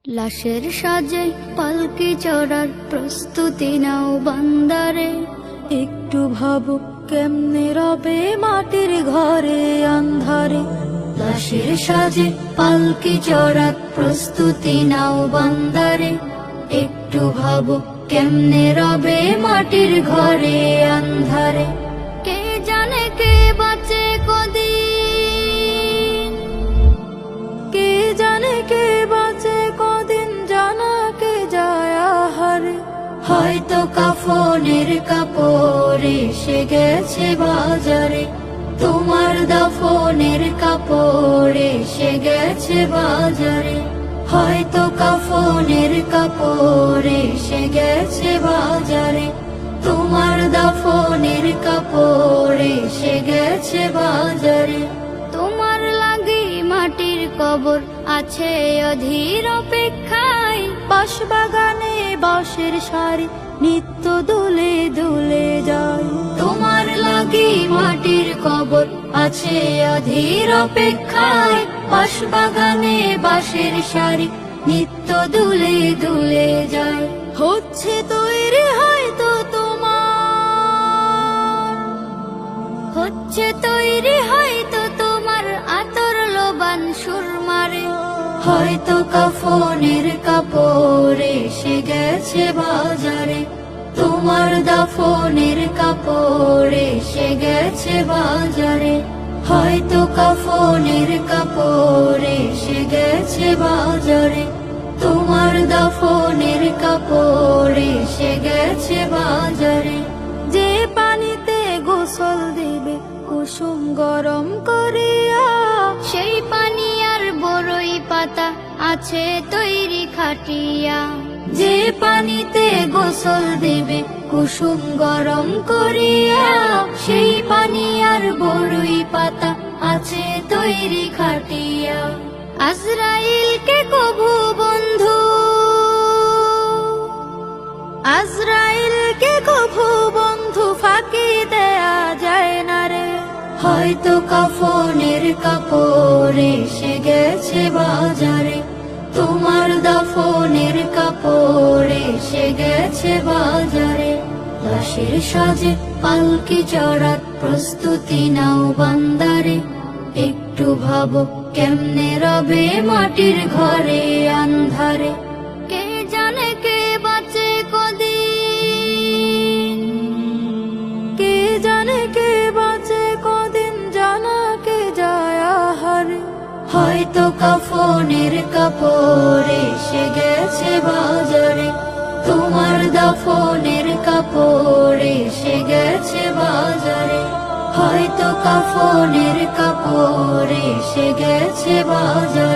লাশের সাজে পালকি চড়ার প্রস্তুতি নাও বান্দারে। একটু ভাবো কেমনে রবে মাটির ঘরে আন্ধারে। লাশের সাজে পালকি চড়ার প্রস্তুতি নাও বান্দারে। একটু ভাবো কেমনে রবে মাটির ঘরে আন্ধারে। কে জানে কে বাঁচে কদিন, কে জানে কে বাঁচে কদিন, জানা কে যায় আহারে। হয়তো কাফনের কাপড় এসে গেছে বাজারে। তোমার দাফনের কাপড় এসে গেছে বাজারে। হয়তো কাফনের কাপড় এসে গেছে বাজারে। তোমার দাফনের কাপড় এসে গেছে বাজারে। তোমার লাগি মাটির কবর আছে অধীর অপেক্ষায়। বাঁশবাগানে বাঁশের সারি নিত্য দুলে দুলে যায়। তোমার লাগি মাটির কবর আছে অধীর অপেক্ষায়। বাঁশবাগানে বাঁশের সারি নিত্য দুলে দুলে যায়। হচ্ছে তৈরি হয়তো তোমার, হচ্ছে তৈরি হয়তো তোমার আতর লোবান সুরমারে। হয়তো কাফনের কাপড় এসে গেছে বাজারে। তোমার দাফনের কাপড় এসে গেছে বাজারে। হয়তো কাফনের কাপড় এসে গেছে বাজারে। তোমার দাফনের কাপড় এসে গেছে বাজারে। যে পানিতে গোসল দিবে কুসুম গরম করিয়া, সেই পানি আর বড়ই পাতা আছে তৈরি খাটিয়া। যে পানিতে গোসল দেবে কুসুম গরম করিয়া, সেই পানি আর বড়ই পাতা আছে তৈরি খাটিয়া। আজরাইলকে কবু বন্ধু, আজরাইলকে কভু বন্ধু ফাঁকি দেয়া যায় না রে। হয়তো কাফনের কাপড় এসে গেছে বাজারে। তোমার দাফনের কাপড় এসে গেছে বাজারে। লাশের সাজে পালকি চড়ার প্রস্তুতি নাও বান্দারে। একটু ভাবো কেমনে রবে মাটির ঘরে আন্ধারে। কে জানে কে বাঁচে কদিন, কে জানে কে বাঁচে কদিন, জানা কে যায় আহারে। হয়তো কাফনের কাপড় এসে গেছে বাজারে। তোমার দাফনের কাপড় এসে গেছে বাজারে। হয়তো কাফনের কাপড় এসে গেছে বাজারে।